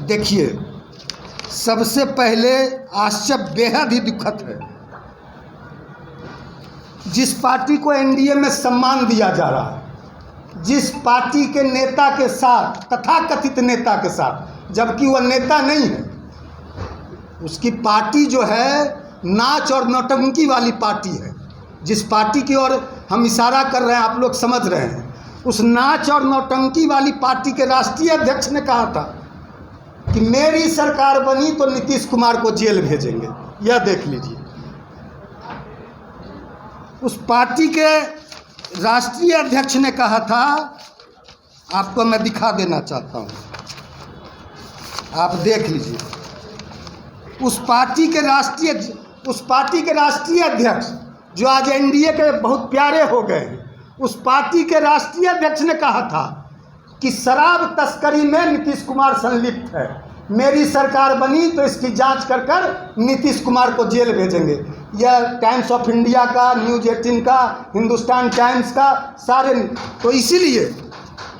देखिए, सबसे पहले आश्चर्य बेहद ही दुखद है। जिस पार्टी को एनडीए में सम्मान दिया जा रहा है, जिस पार्टी के नेता के साथ, तथाकथित नेता के साथ, जबकि वह नेता नहीं है, उसकी पार्टी जो है नाच और नौटंकी वाली पार्टी है। जिस पार्टी की ओर हम इशारा कर रहे हैं, आप लोग समझ रहे हैं, उस नाच और नौटंकी वाली पार्टी के राष्ट्रीय अध्यक्ष ने कहा था कि मेरी सरकार बनी तो नीतीश कुमार को जेल भेजेंगे। यह देख लीजिए, उस पार्टी के राष्ट्रीय अध्यक्ष ने कहा था। आपको मैं दिखा देना चाहता हूं, आप देख लीजिए। उस पार्टी के राष्ट्रीय अध्यक्ष जो आज एनडीए के बहुत प्यारे हो गए हैं, उस पार्टी के राष्ट्रीय अध्यक्ष ने कहा था कि शराब तस्करी में नीतीश कुमार संलिप्त है, मेरी सरकार बनी तो इसकी जांच कर कर नीतीश कुमार को जेल भेजेंगे। यह टाइम्स ऑफ इंडिया का, न्यूज़ 18 का, हिंदुस्तान टाइम्स का, सारे। तो इसीलिए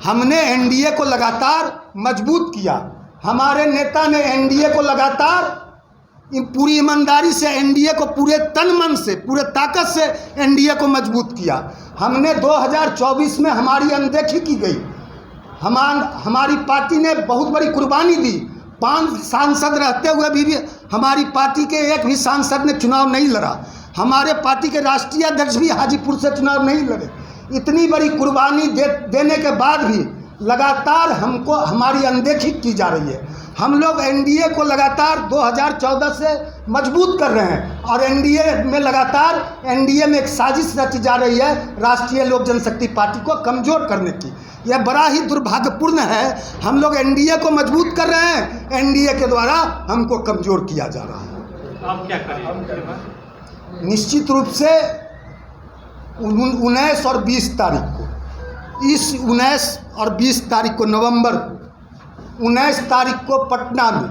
हमने एनडीए को लगातार मजबूत किया। हमारे नेता ने एनडीए को लगातार पूरी ईमानदारी से, एनडीए को पूरे तन मन से, पूरे ताकत से एनडीए को मजबूत किया। हमने 2024 में हमारी अनदेखी की गई। हमारी पार्टी ने बहुत बड़ी कुर्बानी दी। 5 सांसद रहते हुए भी हमारी पार्टी के एक भी सांसद ने चुनाव नहीं लड़ा। हमारे पार्टी के राष्ट्रीय अध्यक्ष भी हाजीपुर से चुनाव नहीं लड़े। इतनी बड़ी कुर्बानी देने के बाद भी लगातार हमको हमारी अनदेखी की जा रही है। हम लोग एनडीए को लगातार 2014 से मजबूत कर रहे हैं और एनडीए में एक साजिश रची जा रही है राष्ट्रीय लोक जनशक्ति पार्टी को कमज़ोर करने की। यह बड़ा ही दुर्भाग्यपूर्ण है। हम लोग एनडीए को मजबूत कर रहे हैं, एनडीए के द्वारा हमको कमज़ोर किया जा रहा है। आप क्या करें? निश्चित रूप से 19 और 20 तारीख को, इस 19 और 20 तारीख को, नवंबर 19 तारीख को पटना में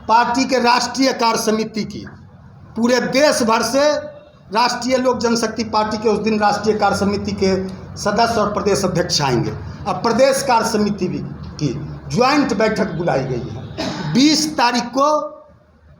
पार्टी के राष्ट्रीय कार्य समिति की, पूरे देश भर से राष्ट्रीय लोक जनशक्ति पार्टी के उस दिन राष्ट्रीय कार्य समिति के सदस्य और प्रदेश अध्यक्ष आएंगे और प्रदेश कार्य समिति भी की ज्वाइंट बैठक बुलाई गई है। 20 तारीख को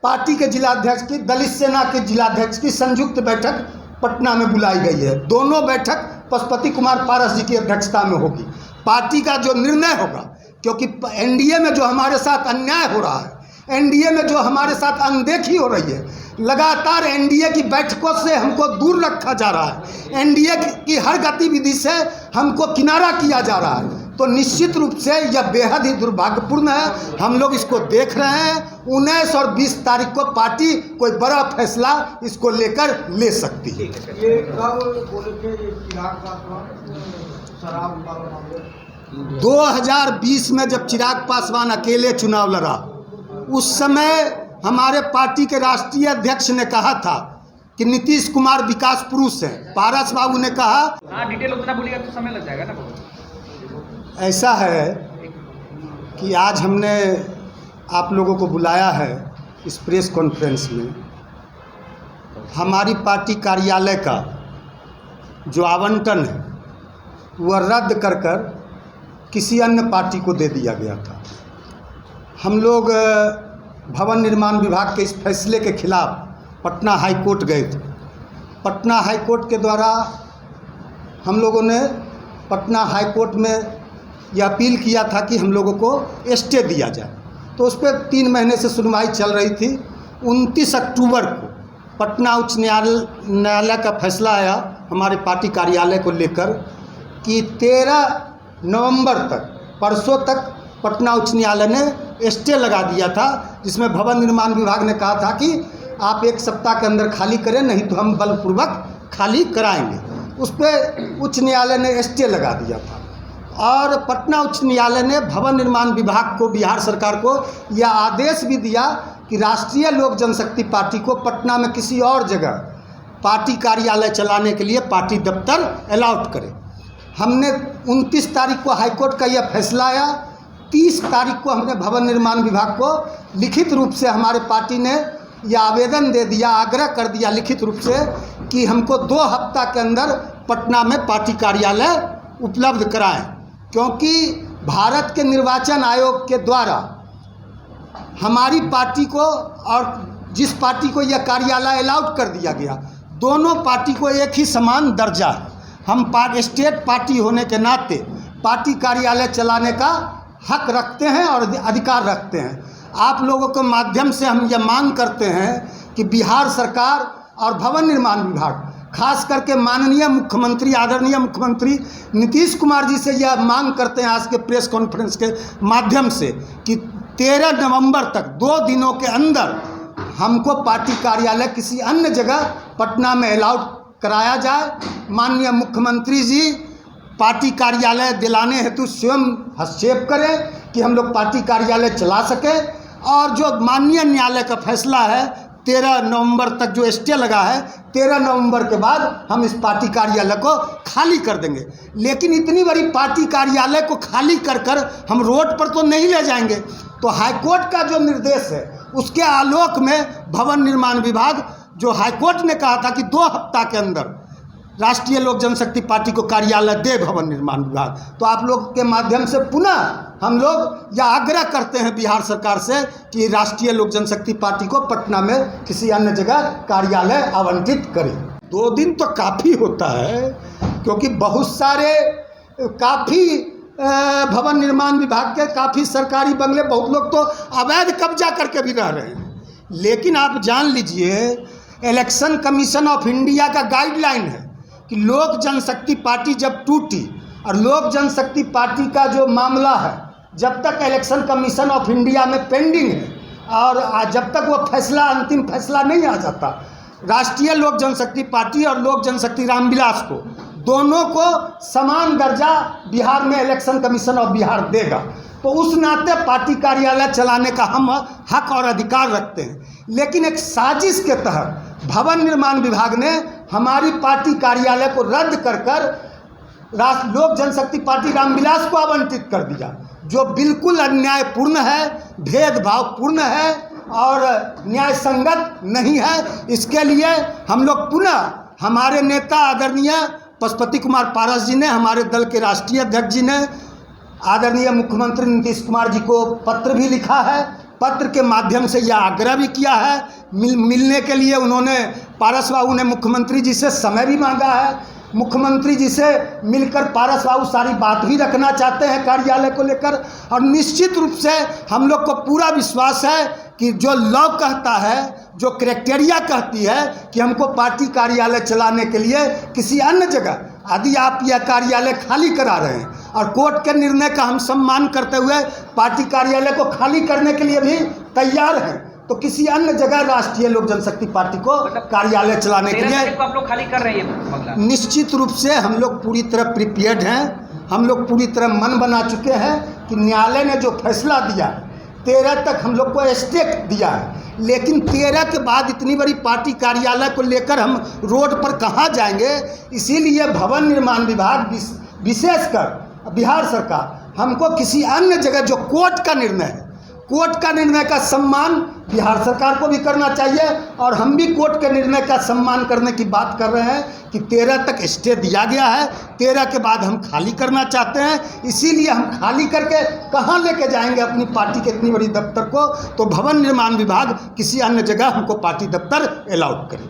पार्टी के जिलाध्यक्ष की, दलित सेना के जिलाध्यक्ष की संयुक्त बैठक पटना में बुलाई गई है। दोनों बैठक पशुपति कुमार पारस जी की अध्यक्षता में होगी। पार्टी का जो निर्णय होगा, क्योंकि एनडीए में जो हमारे साथ अन्याय हो रहा है, एनडीए में जो हमारे साथ अनदेखी हो रही है, लगातार एनडीए की बैठकों से हमको दूर रखा जा रहा है, एनडीए की हर गतिविधि से हमको किनारा किया जा रहा है, तो निश्चित रूप से यह बेहद ही दुर्भाग्यपूर्ण है। हम लोग इसको देख रहे हैं। 19 और 20 तारीख को पार्टी कोई बड़ा फैसला इसको लेकर ले सकती है। ये कब बोले थे ये चिराग पासवान शराब मामले? 2020 में जब चिराग पासवान अकेले चुनाव लड़ा, उस समय हमारे पार्टी के राष्ट्रीय अध्यक्ष ने कहा था कि नीतीश कुमार विकास पुरुष हैं। पारस बाबू ने कहा, डिटेल उतना बोलिएगा तो समय लग जाएगा ना। ऐसा है कि आज हमने आप लोगों को बुलाया है इस प्रेस कॉन्फ्रेंस में। हमारी पार्टी कार्यालय का जो आवंटन है वह रद्द कर किसी अन्य पार्टी को दे दिया गया था। हम लोग भवन निर्माण विभाग के इस फैसले के खिलाफ पटना हाई कोर्ट गए थे। पटना हाई कोर्ट के द्वारा हम लोगों ने पटना हाई कोर्ट में यह अपील किया था कि हम लोगों को स्टे दिया जाए। तो उस पर 3 महीने से सुनवाई चल रही थी। 29 अक्टूबर को पटना उच्च न्यायालय का फैसला आया हमारे पार्टी कार्यालय को लेकर कि 13 नवंबर तक, परसों तक पटना उच्च न्यायालय ने स्टे लगा दिया था, जिसमें भवन निर्माण विभाग ने कहा था कि आप 1 सप्ताह के अंदर खाली करें, नहीं तो हम बलपूर्वक खाली कराएंगे। उस पर उच्च न्यायालय ने स्टे लगा दिया था और पटना उच्च न्यायालय ने भवन निर्माण विभाग को, बिहार सरकार को यह आदेश भी दिया कि राष्ट्रीय लोक जनशक्ति पार्टी को पटना में किसी और जगह पार्टी कार्यालय चलाने के लिए पार्टी दफ्तर अलाउट करे। हमने 29 तारीख को हाईकोर्ट का यह फैसला आया। 30 तारीख को हमने भवन निर्माण विभाग को लिखित रूप से, हमारे पार्टी ने यह आवेदन दे दिया, आग्रह कर दिया लिखित रूप से कि हमको 2 हफ्ता के अंदर पटना में पार्टी कार्यालय उपलब्ध कराएं, क्योंकि भारत के निर्वाचन आयोग के द्वारा हमारी पार्टी को और जिस पार्टी को यह कार्यालय अलाउड कर दिया गया, दोनों पार्टी को एक ही समान दर्जा है। हम स्टेट पार्टी होने के नाते पार्टी कार्यालय चलाने का हक रखते हैं और अधिकार रखते हैं। आप लोगों के माध्यम से हम यह मांग करते हैं कि बिहार सरकार और भवन निर्माण विभाग, खास करके माननीय मुख्यमंत्री, आदरणीय मुख्यमंत्री नीतीश कुमार जी से यह मांग करते हैं आज के प्रेस कॉन्फ्रेंस के माध्यम से कि 13 नवंबर तक 2 दिनों के अंदर हमको पार्टी कार्यालय किसी अन्य जगह पटना में अलाउड कराया जाए। माननीय मुख्यमंत्री जी पार्टी कार्यालय दिलाने हेतु स्वयं हस्तक्षेप करें कि हम लोग पार्टी कार्यालय चला सकें, और जो माननीय न्यायालय का फैसला है 13 नवंबर तक जो स्टे लगा है, 13 नवंबर के बाद हम इस पार्टी कार्यालय को खाली कर देंगे। लेकिन इतनी बड़ी पार्टी कार्यालय को खाली कर कर हम रोड पर तो नहीं ले जाएंगे। तो हाईकोर्ट का जो निर्देश है उसके आलोक में भवन निर्माण विभाग, जो हाईकोर्ट ने कहा था कि 2 हफ्ता के अंदर राष्ट्रीय लोक जनशक्ति पार्टी को कार्यालय दे भवन निर्माण विभाग, तो आप लोग के माध्यम से पुनः हम लोग यह आग्रह करते हैं बिहार सरकार से कि राष्ट्रीय लोक जनशक्ति पार्टी को पटना में किसी अन्य जगह कार्यालय आवंटित करें। 2 दिन तो काफ़ी होता है, क्योंकि बहुत सारे काफ़ी भवन निर्माण विभाग के काफ़ी सरकारी बंगले, बहुत लोग तो अवैध कब्जा करके भी रह रहे हैं। लेकिन आप जान लीजिए, इलेक्शन कमीशन ऑफ इंडिया का गाइडलाइन है कि लोक जनशक्ति पार्टी जब टूटी, और लोक जनशक्ति पार्टी का जो मामला है जब तक इलेक्शन कमीशन ऑफ इंडिया में पेंडिंग है, और जब तक वो फैसला, अंतिम फैसला नहीं आ जाता, राष्ट्रीय लोक जनशक्ति पार्टी और लोक जनशक्ति रामविलास को, दोनों को समान दर्जा बिहार में इलेक्शन कमीशन ऑफ बिहार देगा। तो उस नाते पार्टी कार्यालय चलाने का हम हक और अधिकार रखते हैं। लेकिन एक साजिश के तहत भवन निर्माण विभाग ने हमारी पार्टी कार्यालय को रद्द कर लोक जनशक्ति पार्टी रामविलास को आवंटित कर दिया, जो बिल्कुल अन्यायपूर्ण है, भेदभावपूर्ण है और न्याय संगत नहीं है। इसके लिए हम लोग पुनः हमारे नेता आदरणीय पशुपति कुमार पारस जी ने, हमारे दल के राष्ट्रीय अध्यक्ष जी ने आदरणीय मुख्यमंत्री नीतीश कुमार जी को पत्र भी लिखा है। पत्र के माध्यम से यह आग्रह भी किया है, मिलने के लिए उन्होंने, पारस बाबू ने मुख्यमंत्री जी से समय भी मांगा है। मुख्यमंत्री जी से मिलकर पारस बाबू सारी बात भी रखना चाहते हैं कार्यालय को लेकर। और निश्चित रूप से हम लोग को पूरा विश्वास है कि जो लॉ कहता है, जो क्राइटेरिया कहती है कि हमको पार्टी कार्यालय चलाने के लिए किसी अन्य जगह, यदि आप यह कार्यालय खाली करा रहे हैं और कोर्ट के निर्णय का हम सम्मान करते हुए पार्टी कार्यालय को खाली करने के लिए भी तैयार हैं, तो किसी अन्य जगह राष्ट्रीय लोक जनशक्ति पार्टी को कार्यालय चलाने के लिए आप लोग खाली कर रहे हैं। निश्चित रूप से हम लोग पूरी तरह प्रिपेयर्ड हैं। हम लोग पूरी तरह मन बना चुके हैं कि न्यायालय ने जो फैसला दिया है, 13 तक हम लोग को स्टे दिया है, लेकिन 13 के बाद इतनी बड़ी पार्टी कार्यालय को लेकर हम रोड पर कहाँ जाएंगे। इसीलिए भवन निर्माण विभाग, विशेषकर बिहार सरकार, हमको किसी अन्य जगह, जो कोर्ट का निर्णय है, कोर्ट का निर्णय का सम्मान बिहार सरकार को भी करना चाहिए, और हम भी कोर्ट के निर्णय का सम्मान करने की बात कर रहे हैं कि 13 तक स्टे दिया गया है, 13 के बाद हम खाली करना चाहते हैं। इसीलिए हम खाली करके कहाँ लेके जाएंगे अपनी पार्टी के इतनी बड़ी दफ्तर को, तो भवन निर्माण विभाग किसी अन्य जगह हमको पार्टी दफ्तर अलाउड करे।